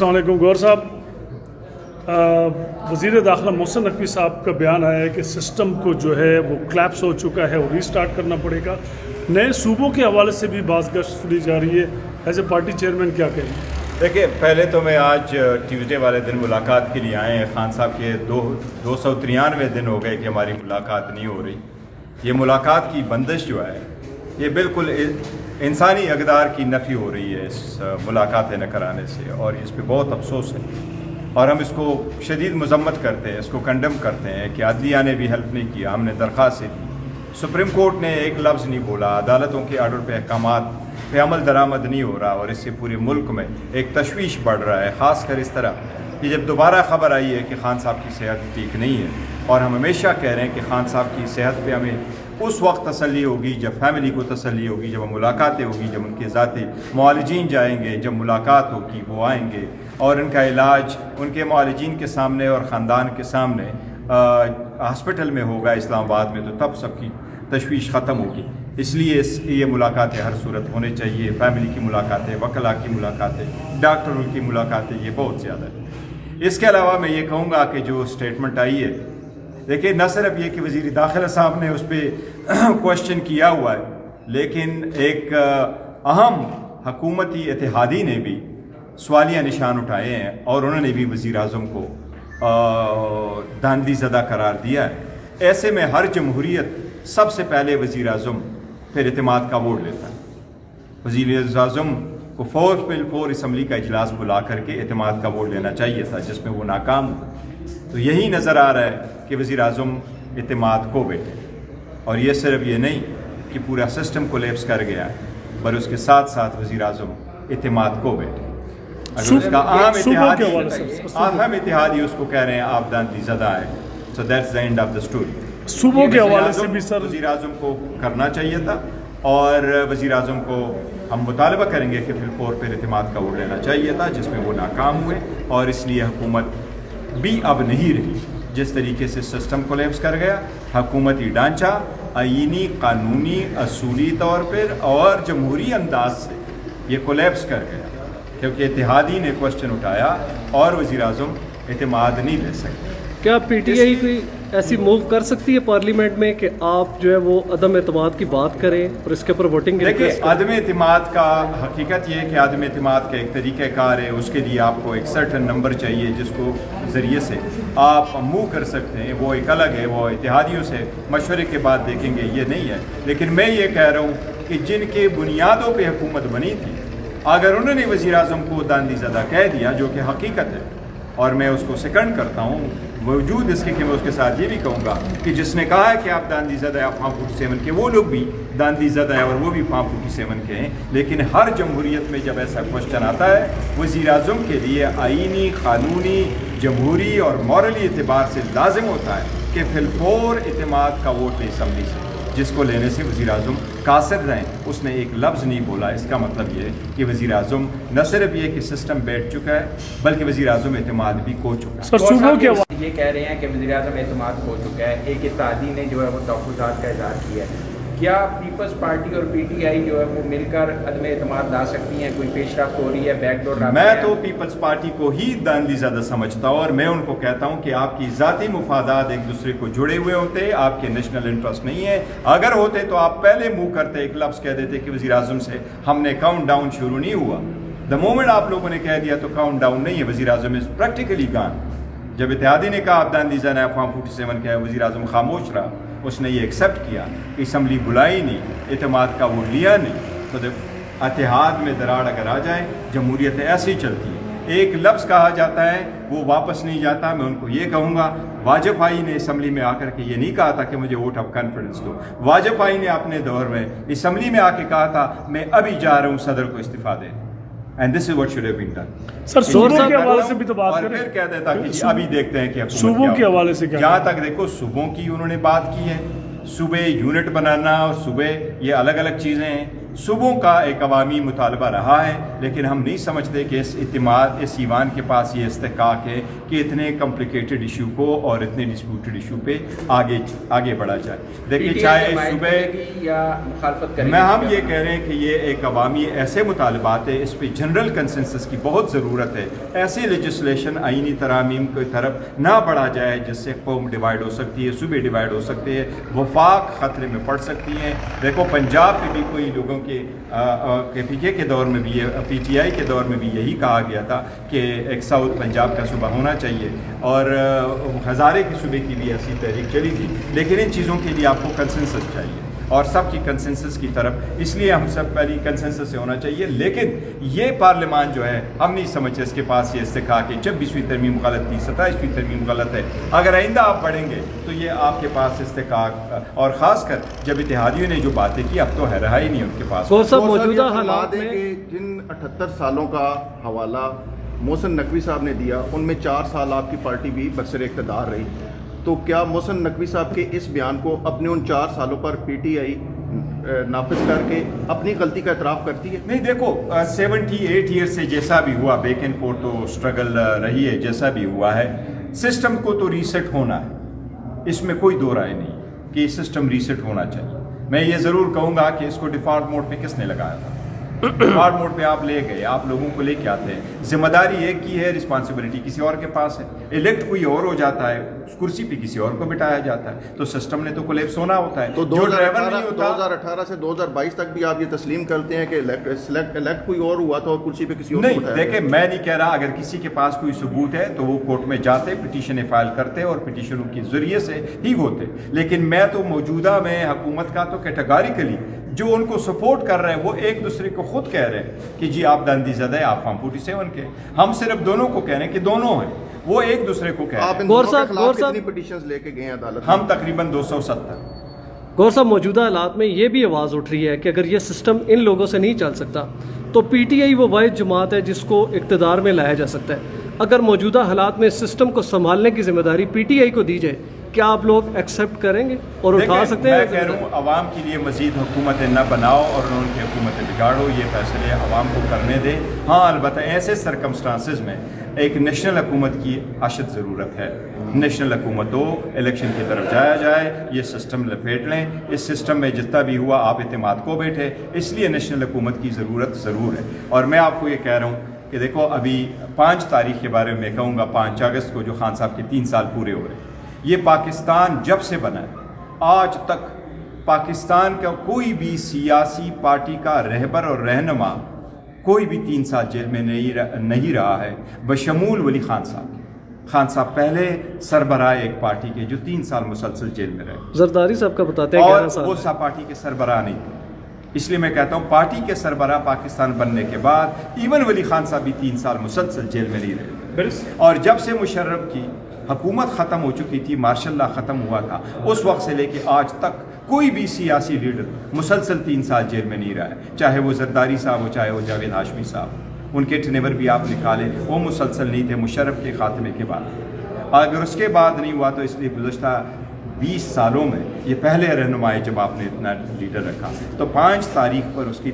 السلام علیکم گور صاحب، وزیر داخلہ محسن نقوی صاحب کا بیان آیا ہے کہ سسٹم کو جو ہے وہ کلیپس ہو چکا ہے اور ری سٹارٹ کرنا پڑے گا. نئے صوبوں کے حوالے سے بھی بعض گشت سنی جا رہی ہے. ایز اے پارٹی چیئرمین کیا کہیں؟ دیکھیں، پہلے تو میں آج ٹیوزڈے والے دن ملاقات کے لیے آئے ہیں. خان صاحب کے 293 دن ہو گئے کہ ہماری ملاقات نہیں ہو رہی. یہ ملاقات کی بندش جو ہے یہ بالکل انسانی اقدار کی نفی ہو رہی ہے اس ملاقاتیں نہ کرانے سے، اور اس پہ بہت افسوس ہے اور ہم اس کو شدید مذمت کرتے ہیں، اس کو کنڈم کرتے ہیں کہ عدلیہ نے بھی ہیلپ نہیں کیا. ہم نے درخواستیں دی، سپریم کورٹ نے ایک لفظ نہیں بولا، عدالتوں کے آرڈر پہ احکامات پہ عمل درآمد نہیں ہو رہا، اور اس سے پورے ملک میں ایک تشویش بڑھ رہا ہے. خاص کر اس طرح کہ جب دوبارہ خبر آئی ہے کہ خان صاحب کی صحت ٹھیک نہیں ہے، اور ہم ہمیشہ کہہ رہے ہیں کہ خان صاحب کی صحت پہ ہمیں اس وقت تسلی ہوگی جب فیملی کو تسلی ہوگی، جب ملاقاتیں ہوگی، جب ان کے ذاتی معالجین جائیں گے، جب ملاقات ہوگی وہ آئیں گے اور ان کا علاج ان کے معالجین کے سامنے اور خاندان کے سامنے ہاسپٹل میں ہوگا اسلام آباد میں، تو تب سب کی تشویش ختم ہوگی. اس لیے یہ ملاقاتیں ہر صورت ہونے چاہیے. فیملی کی ملاقاتیں، وکلاء کی ملاقاتیں، ڈاکٹروں کی ملاقاتیں، یہ بہت زیادہ ہے. اس کے علاوہ میں یہ کہوں گا کہ جو اسٹیٹمنٹ آئی ہے، دیکھیں نہ صرف یہ کہ وزیر داخلہ صاحب نے اس پہ کوشچن کیا ہوا ہے، لیکن ایک اہم حکومتی اتحادی نے بھی سوالیہ نشان اٹھائے ہیں، اور انہوں نے بھی وزیر اعظم کو داندلی زدہ قرار دیا ہے. ایسے میں ہر جمہوریت سب سے پہلے وزیر اعظم پھر اعتماد کا ووٹ لیتا ہے. وزیر اعظم کو فور اسمبلی کا اجلاس بلا کر کے اعتماد کا ووٹ لینا چاہیے تھا، جس میں وہ ناکام ہوا. تو یہی نظر آ رہا ہے کہ وزیر اعظم اعتماد کو بیٹھے، اور یہ صرف یہ نہیں کہ پورا سسٹم کولیپس کر گیا ہے، بل اس کے ساتھ ساتھ وزیر اعظم اعتماد کو بیٹھے. اگر اس کا اہم اتحادی اس کو کہہ رہے ہیں آپ داندلی زدہ ہیں، so that's the and of the story. صوبوں کے حوالے سے بھی سر وزیر اعظم کو کرنا چاہیے تھا، اور وزیر اعظم کو ہم مطالبہ کریں گے کہ پھر اعتماد کا ووٹ لینا چاہیے تھا، جس میں وہ ناکام ہوئے. اور اس لیے حکومت بھی اب نہیں رہی. جس طریقے سے سسٹم کولیپس کر گیا، حکومتی ڈھانچہ آئینی، قانونی، اصولی طور پر اور جمہوری انداز سے یہ کولیپس کر گیا، کیونکہ اتحادی نے کوشچن اٹھایا اور وزیر اعظم اعتماد نہیں لے سکتے. کیا پی ٹی آئی کوئی ایسی موو کر سکتی ہے پارلیمنٹ میں کہ آپ جو ہے وہ عدم اعتماد کی بات کریں اور اس کے اوپر ووٹنگ؟ دیکھیں، عدم اعتماد کا حقیقت یہ ہے کہ عدم اعتماد کا ایک طریقہ کار ہے. اس کے لیے آپ کو ایک سرٹن نمبر چاہیے جس کو ذریعے سے آپ موو کر سکتے ہیں. وہ ایک الگ ہے، وہ اتحادیوں سے مشورے کے بعد دیکھیں گے، یہ نہیں ہے. لیکن میں یہ کہہ رہا ہوں کہ جن کے بنیادوں پہ حکومت بنی تھی، اگر انہوں نے وزیر اعظم کو داندلی زدہ کہہ دیا، جو کہ حقیقت ہے، اور میں اس کو سیکنڈ کرتا ہوں، موجود اس کے کہ میں اس کے ساتھ یہ بھی کہوں گا کہ جس نے کہا ہے کہ آپ داندلی زدہ یا فارم 47 کے، وہ لوگ بھی داندلی زدہ ہیں اور وہ بھی فارم 47 کے ہیں. لیکن ہر جمہوریت میں جب ایسا کوشچن آتا ہے، وزیر اعظم کے لیے آئینی، قانونی، جمہوری اور مورلی اعتبار سے لازم ہوتا ہے کہ فی الفور اعتماد کا ووٹ لے اسمبلی سے، جس کو لینے سے وزیر اعظم قاصر رہیں. اس نے ایک لفظ نہیں بولا. اس کا مطلب یہ کہ وزیر اعظم نہ صرف یہ کہ سسٹم بیٹھ چکا ہے، بلکہ وزیر اعظم اعتماد بھی کھو چکا ہے. یہ کہہ رہے ہیں کہ وزیر اعظم اعتماد کھو چکا ہے. ایک اتحادی نے جو ہے وہ تحفظات کا اظہار کیا ہے. کیا پیپلز پارٹی اور پی ٹی آئی جو ہے وہ مل کر عدم اعتماد لا سکتی ہیں؟ کوئی پیش رفت ہو رہی ہے؟ Back door? میں تو پیپلز پارٹی کو ہی داندلی زدہ سمجھتا ہوں، اور میں ان کو کہتا ہوں کہ آپ کی ذاتی مفادات ایک دوسرے کو جڑے ہوئے ہوتے، آپ کے نیشنل انٹرسٹ نہیں ہے. اگر ہوتے تو آپ پہلے منہ کرتے، ایک لفظ کہہ دیتے کہ وزیر اعظم سے ہم نے کاؤنٹ ڈاؤن شروع نہیں ہوا. دا مومنٹ آپ لوگوں نے کہہ دیا تو کاؤنٹ ڈاؤن نہیں ہے، وزیر اعظم از پریکٹیکلی گان. جب اتحادی نے کہا آپ داندلی زدہ فارم 47 کا ہے، وزیر اعظم خاموش رہا. اس نے یہ ایکسیپٹ کیا کہ اسمبلی بلائی نہیں، اعتماد کا ووٹ لیا نہیں. تو اتحاد میں دراڑ اگر آ جائے، جمہوریت ایسی چلتی ہے. ایک لفظ کہا جاتا ہے وہ واپس نہیں جاتا. میں ان کو یہ کہوں گا، واجپئی نے اسمبلی میں آ کر کے یہ نہیں کہا تھا کہ مجھے ووٹ آف کانفیڈنس دو. واجپئی نے اپنے دور میں اسمبلی میں آ کے کہا تھا میں ابھی جا رہا ہوں صدر کو استعفیٰ دے. And this is what should have been done. سر صوبوں کے حوالے سے بھی تو بات اور کریں. پھر کہہ دیتا کہ جی ابھی دیکھتے ہیں کہ صوبوں کے حوالے سے کیا؟ جہاں تک دیکھو صوبوں کی انہوں نے بات کی ہے، صوبے یونٹ بنانا اور صوبے یہ الگ الگ چیزیں ہیں. صوبوں کا ایک عوامی مطالبہ رہا ہے، لیکن ہم نہیں سمجھتے کہ اس ایوان کے پاس یہ استحقاق ہے کہ اتنے کمپلیکیٹڈ ایشو کو اور اتنے ڈسپیوٹڈ ایشو پہ آگے بڑھا جائے. دیکھیے چاہے صوبے یا مخالفت کریں، ہم یہ کہہ رہے ہیں کہ یہ ایک عوامی ایسے مطالبات ہے، اس پہ جنرل کنسنسس کی بہت ضرورت ہے. ایسی لیجسلیشن آئینی ترامیم کی طرف نہ بڑھا جائے جس سے قوم ڈیوائڈ ہو سکتی ہے، صوبے ڈیوائڈ ہو سکتے ہیں، وفاق خطرے میں پڑ سکتی ہیں. دیکھو پنجاب میں بھی کوئی لوگوں کے پی کے دور میں بھی پی ٹی آئی کے دور میں بھی یہی کہا گیا تھا کہ ایک ساؤتھ پنجاب کا صوبہ ہونا چاہیے، اور ہزارے کے صوبے کی بھی ایسی تحریک چلی تھی. لیکن ان چیزوں کے لیے آپ کو کنسنسس چاہیے اور سب کی کنسنسس کی طرف، اس لیے ہم سب پہلی کنسنسس سے ہونا چاہیے. لیکن یہ پارلیمان جو ہے ہم نہیں سمجھتے اس کے پاس یہ استحقاق ہے. 26ویں ترمیم غلط تھی، 27ویں ترمیم غلط ہے. اگر آئندہ آپ پڑھیں گے تو یہ آپ کے پاس استحقاق، اور خاص کر جب اتحادیوں نے جو باتیں کی اب تو ہے رہا ہی نہیں ان کے پاس. وہ سب یہ موجودہ فرما حالات دیں میں کہ جن 78 سالوں کا حوالہ محسن نقوی صاحب نے دیا، ان میں 4 سال آپ کی پارٹی بھی برسر اقتدار رہی. تو کیا محسن نقوی صاحب کے اس بیان کو اپنے ان 4 سالوں پر پی ٹی آئی نافذ کر کے اپنی غلطی کا اعتراف کرتی ہے؟ نہیں، دیکھو 78 ایئر سے جیسا بھی ہوا، بیک اینڈ فورتھ تو اسٹرگل رہی ہے، جیسا بھی ہوا ہے سسٹم کو تو ریسیٹ ہونا ہے. اس میں کوئی دو رائے نہیں کہ سسٹم ریسیٹ ہونا چاہیے. میں یہ ضرور کہوں گا کہ اس کو ڈیفالٹ موڈ پہ کس نے لگایا تھا؟ ڈیفالٹ موڈ پہ آپ لے گئے، آپ لوگوں کو لے کے آتے ہیں. ذمہ داری ایک کی ہے، رسپانسبلٹی کسی اور کے پاس ہے. الیکٹ کوئی اور ہو جاتا ہے، اس کرسی پہ کسی اور کو بٹھایا جاتا ہے، تو سسٹم نے تو کولیپس ہونا ہوتا ہے. تو جو ڈرائیور نہیں ہوتا 2018 سے 2022 تک بھی آپ یہ تسلیم کرتے ہیں کہ الیکٹ کوئی اور ہوا تھا اور کرسی پہ کسی اور کو نہیں. بٹھایا دیکھیں میں نہیں کہہ رہا، اگر کسی کے پاس کوئی ثبوت ہے تو وہ کورٹ میں جاتے، پٹیشنیں فائل کرتے اور پٹیشنوں کے ذریعے سے ہی ہوتے. لیکن میں تو موجودہ میں حکومت کا تو کیٹیگوریکلی جو ان کو سپورٹ کر رہے ہیں وہ ایک دوسرے کو خود کہہ رہے ہیں کہ جی آپ داندی زدہ ہیں، آپ فارم 47 کے. ہم صرف دونوں کو کہہ رہے ہیں کہ دونوں ہیں، وہ ایک دوسرے کو کہہ رہے آپ ہیں. ان گور دونوں کے صاحب- خلاف گور صاحب- کتنی پٹیشنز لے کے گئے ہیں عدالت میں؟ ہم تقریباً 270. گور صاحب موجودہ حالات میں یہ بھی آواز اٹھ رہی ہے کہ اگر یہ سسٹم ان لوگوں سے نہیں چل سکتا تو پی ٹی آئی وہ واحد جماعت ہے جس کو اقتدار میں لایا جا سکتا ہے. اگر موجودہ حالات میں سسٹم کو سنبھالنے کی ذمہ داری پی ٹی آئی کو دی جائے، کیا آپ لوگ ایکسیپٹ کریں گے اور اٹھا دیکھیں، سکتے ہیں؟ میں کہہ رہا ہوں عوام کے لیے مزید حکومتیں نہ بناؤ اور ان کی حکومتیں بگاڑو. یہ فیصلے عوام کو کرنے دیں. ہاں البتہ ایسے سرکمسٹانسز میں ایک نیشنل حکومت کی اشد ضرورت ہے. نیشنل حکومت ہو، الیکشن کی طرف جایا جائے، یہ سسٹم لپیٹ لیں. اس سسٹم میں جتنا بھی ہوا آپ اعتماد کو بیٹھے، اس لیے نیشنل حکومت کی ضرورت ضرور ہے. اور میں آپ کو یہ کہہ رہا ہوں کہ دیکھو ابھی 5 تاریخ کے بارے میں کہوں گا، 5 اگست کو جو خان صاحب کے 3 سال پورے ہو رہے ہیں. یہ پاکستان جب سے بنا ہے آج تک پاکستان کا کوئی بھی سیاسی پارٹی کا رہبر اور رہنما کوئی بھی 3 سال جیل میں نہیں رہا ہے بشمول ولی خان صاحب. خان صاحب پہلے سربراہ ایک پارٹی کے جو 3 سال مسلسل جیل میں رہے، زرداری صاحب کا بتاتے ہیں اور 11 سال وہ سا پارٹی کے سربراہ نہیں تھے. اس لیے میں کہتا ہوں پارٹی کے سربراہ پاکستان بننے کے بعد ایون ولی خان صاحب بھی 3 سال مسلسل جیل میں نہیں رہے. اور جب سے مشرف کی حکومت ختم ہو چکی تھی، مارشل لا ختم ہوا تھا، اس وقت سے لے کے آج تک کوئی بھی سیاسی لیڈر مسلسل 3 سال جیل میں نہیں رہا ہے. چاہے وہ زرداری صاحب ہو، چاہے وہ جاوید ہاشمی صاحب، ان کے ٹنیور بھی آپ نکالیں، وہ مسلسل نہیں تھے مشرف کے خاتمے کے بعد. اگر اس کے بعد نہیں ہوا تو اس لیے گزشتہ 20 سالوں میں یہ پہلے رہنما ہے جب آپ نے اتنا لیڈر رکھا. تو 5 تاریخ پر اس کی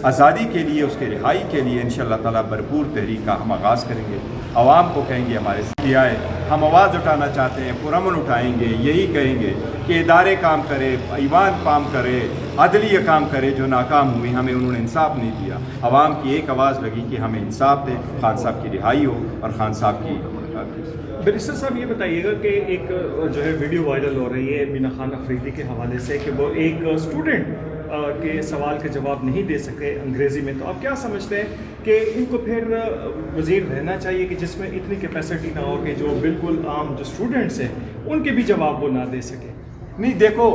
آزادی کے لیے، اس کے رہائی کے لیے انشاءاللہ تعالیٰ بھرپور تحریک کا ہم آغاز کریں گے. عوام کو کہیں گے ہمارے ساتھ آئے، ہم آواز اٹھانا چاہتے ہیں، پرامن اٹھائیں گے. یہی کہیں گے کہ ادارے کام کرے، ایوان کام کرے، عدلیہ کام کرے. جو ناکام ہوئی ہمیں انہوں نے انصاف نہیں دیا. عوام کی ایک آواز لگی کہ ہمیں انصاف دے، خان صاحب کی رہائی ہو اور خان صاحب کی بیرسٹر صاحب یہ بتائیے گا کہ ایک جو ہے ویڈیو وائرل ہو رہی ہے مینا خان افریدی کے حوالے سے کہ وہ ایک اسٹوڈنٹ کے سوال کے جواب نہیں دے سکے انگریزی میں، تو آپ کیا سمجھتے ہیں کہ ان کو پھر وزیر رہنا چاہیے کہ جس میں اتنی کیپیسٹی نہ ہو کہ جو بالکل عام جو اسٹوڈنٹس ہیں ان کے بھی جواب وہ نہ دے سکے؟ نہیں دیکھو،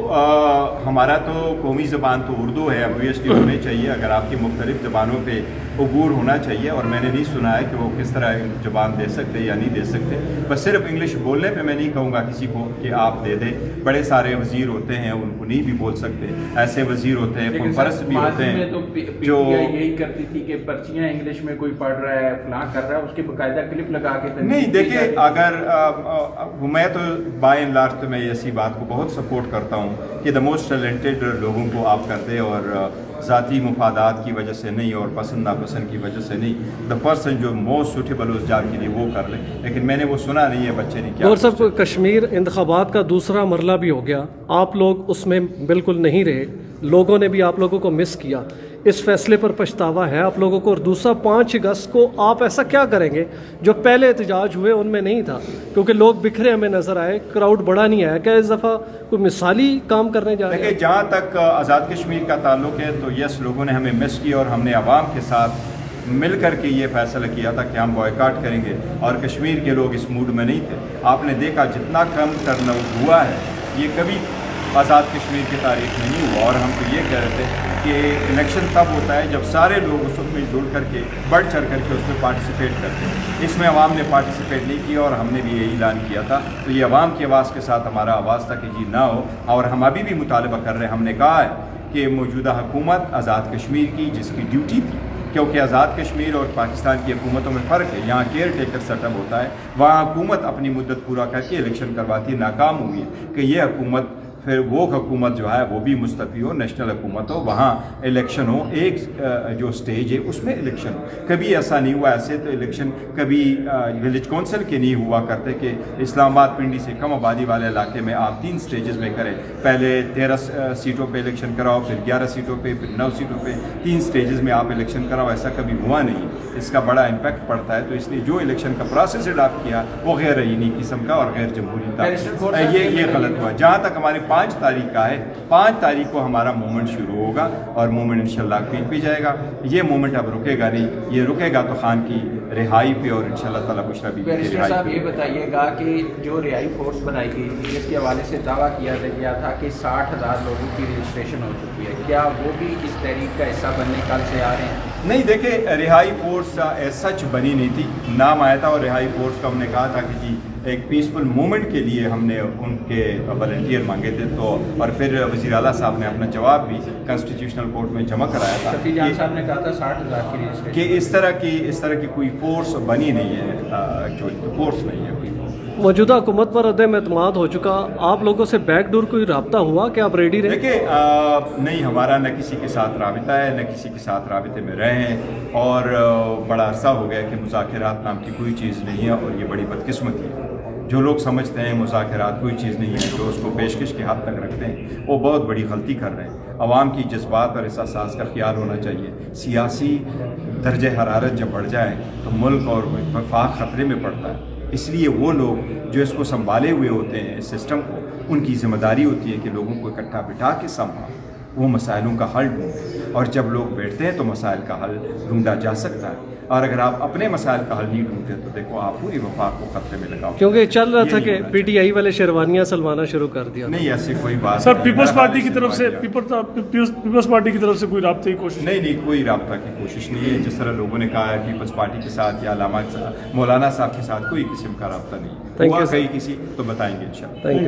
ہمارا تو قومی زبان تو اردو ہے، obviously ہونی چاہیے. اگر آپ کی مختلف زبانوں پہ عبور ہونا چاہیے، اور میں نے نہیں سنا ہے کہ وہ کس طرح زبان دے سکتے یا نہیں دے سکتے. بس صرف انگلش بولنے پہ میں نہیں کہوں گا کسی کو کہ آپ دے دیں. بڑے سارے وزیر ہوتے ہیں ان کو نہیں بھی بول سکتے، ایسے وزیر ہوتے ہیں، پرست بھی ہوتے ہیں جو یہی کرتی تھی کہ پرچیاں انگلش میں کوئی پڑھ رہا ہے، فلاں کر رہا ہے، اس کے باقاعدہ کلپ لگا کے نہیں. دیکھیں اگر میں تو بائی اینڈ لارج تو میں ایسی بات کو بہت سپورٹ کرتا ہوں کہ دا موسٹ ٹیلنٹڈ لوگوں کو آپ کر دیں اور ذاتی مفادات کی وجہ سے نہیں اور پسند ناپسند کی وجہ سے نہیں. دا پرسن جو موسٹ سوٹیبل اس جاب کے لیے وہ کر لے. لیکن میں نے وہ سنا نہیں ہے بچے نے کیا. اور صاحب کشمیر انتخابات کا دوسرا مرحلہ بھی ہو گیا, آپ لوگ اس میں بالکل نہیں رہے, لوگوں نے بھی آپ لوگوں کو مس کیا, اس فیصلے پر پچھتاوا ہے آپ لوگوں کو؟ اور دوسرا 5 اگست کو آپ ایسا کیا کریں گے جو پہلے احتجاج ہوئے ان میں نہیں تھا, کیونکہ لوگ بکھرے ہمیں نظر آئے, کراؤڈ بڑا نہیں آیا, کیا اس دفعہ کوئی مثالی کام کرنے جا رہے ہیں؟ دیکھیں, جہاں تک آزاد کشمیر کا تعلق ہے تو یس, لوگوں نے ہمیں مس کیا اور ہم نے عوام کے ساتھ مل کر کے یہ فیصلہ کیا تھا کہ ہم بوائکاٹ کریں گے, اور کشمیر کے لوگ اس موڈ میں نہیں تھے. آپ نے دیکھا جتنا کم ٹرن آؤٹ ہوا ہے یہ کبھی آزاد کشمیر کی تاریخ میں نہیں ہوا. اور ہم تو یہ کہہ رہے تھے کہ الیکشن تب ہوتا ہے جب سارے لوگ اس میں جڑ کر کے بڑھ چڑھ کر کے اس میں پارٹیسپیٹ کرتے ہیں. اس میں عوام نے پارٹیسپیٹ نہیں کیا اور ہم نے بھی یہ اعلان کیا تھا. تو یہ عوام کی آواز کے ساتھ ہمارا آواز تھا کہ جی نہ ہو, اور ہم ابھی بھی مطالبہ کر رہے ہیں. ہم نے کہا ہے کہ موجودہ حکومت آزاد کشمیر کی جس کی ڈیوٹی تھی, کیونکہ آزاد کشمیر اور پاکستان کی حکومتوں میں فرق ہے, یہاں کیئر ٹیکر سیٹ اپ ہوتا ہے, وہاں حکومت اپنی مدت پورا کر کے الیکشن کرواتی ہے. ناکام ہوئی ہے کہ یہ حکومت پھر وہ حکومت جو ہے وہ بھی مستعفی ہو, نیشنل حکومت ہو, وہاں الیکشن ہو, ایک جو سٹیج ہے اس میں الیکشن ہو. کبھی ایسا نہیں ہوا. ایسے تو الیکشن کبھی ولیج کونسل کے نہیں ہوا کرتے کہ اسلام آباد پنڈی سے کم آبادی والے علاقے میں آپ 3 سٹیجز میں کریں, پہلے 13 سیٹوں پہ الیکشن کراؤ, پھر 11 سیٹوں پہ, پھر 9 سیٹوں پہ, 3 سٹیجز میں آپ الیکشن کراؤ. ایسا کبھی ہوا نہیں. اس کا بڑا امپیکٹ پڑتا ہے. تو اس لیے جو الیکشن کا پروسیس اڈاپٹ کیا وہ غیر آئینی قسم کا اور غیر جمہوری تھا. یہ غلط ہوا. جہاں تک ہماری 5 تاریخ کا ہے, 5 تاریخ کو ہمارا موومنٹ شروع ہوگا اور موومنٹ انشاءاللہ پیٹ پہ جائے گا. یہ موومنٹ اب رکے گا نہیں. یہ رکے گا تو خان کی رہائی پہ اور انشاءاللہ تعالیٰ بشرا بی بی کی بیرسٹر رہائی صاحب پہ. یہ بتائیے گا کہ جو رہائی فورس بنائی گئی تھی جس کے حوالے سے دعویٰ کیا گیا تھا کہ 60,000 لوگوں کی رجسٹریشن ہو چکی ہے, کیا وہ بھی اس تحریک کا حصہ بننے کل سے آ رہے ہیں؟ نہیں, دیکھیں, رہائی فورس ایز سچ بنی نہیں تھی. نام آیا تھا اور رہائی فورس کا ہم نے کہا تھا کہ جی ایک پیسفل موومنٹ کے لیے ہم نے ان کے والنٹیئر مانگے تھے. تو اور پھر وزیر اعلیٰ صاحب نے اپنا جواب بھی کانسٹیٹیوشنل کورٹ میں جمع کرایا تھا شفیع جان صاحب نے کہا تھا 60,000 کی رجسٹریشن, کہ اس طرح کی کوئی فورس بنی نہیں ہے. جو فورس نہیں ہے کوئی. موجودہ حکومت پر عدم اعتماد ہو چکا, آپ لوگوں سے بیک ڈور کوئی رابطہ ہوا کہ آپ ریڈی رہے؟ دیکھیں, نہیں, ہمارا نہ کسی کے ساتھ رابطہ ہے, نہ کسی کے ساتھ رابطے میں رہے ہیں, اور بڑا عرصہ ہو گیا کہ مذاکرات نام کی کوئی چیز نہیں ہے. اور یہ بڑی بدقسمتی ہے. جو لوگ سمجھتے ہیں مذاکرات کوئی چیز نہیں ہے, جو اس کو پیشکش کے حد تک رکھتے ہیں, وہ بہت بڑی غلطی کر رہے ہیں. عوام کی جذبات اور احساسات کا خیال ہونا چاہیے. سیاسی درجہ حرارت جب بڑھ جائے تو ملک اور وفاق خطرے میں پڑتا ہے. اس لیے وہ لوگ جو اس کو سنبھالے ہوئے ہوتے ہیں, اس سسٹم کو, ان کی ذمہ داری ہوتی ہے کہ لوگوں کو اکٹھا بٹھا کے سنبھال, وہ مسائلوں کا حل ڈھونڈیں. اور جب لوگ بیٹھتے ہیں تو مسائل کا حل ڈھونڈا جا سکتا ہے. اور اگر آپ اپنے مسائل کا حل نہیں ڈھونڈتے تو دیکھو آپ پوری وفاق کو خطرے میں لگاؤ. کیونکہ چل رہا تھا کہ پی ٹی آئی والے شیروانیاں سلوانا شروع کر دیا. نہیں, ایسی کوئی بات سر نہیں. پیپلز میرا پارٹی کی خیال طرف سے ہے پیپلز پارٹی کی طرف سے کوئی رابطے کی کوشش؟ نہیں, کوئی رابطہ کی کوشش نہیں ہے. جس طرح لوگوں نے کہا ہے پیپلز پارٹی کے ساتھ یا علامہ مولانا صاحب کے ساتھ کوئی قسم کا رابطہ نہیں. Thank ہوا you, sir. کہیں کسی تو بتائیں گے انشاءاللہ. Thank you.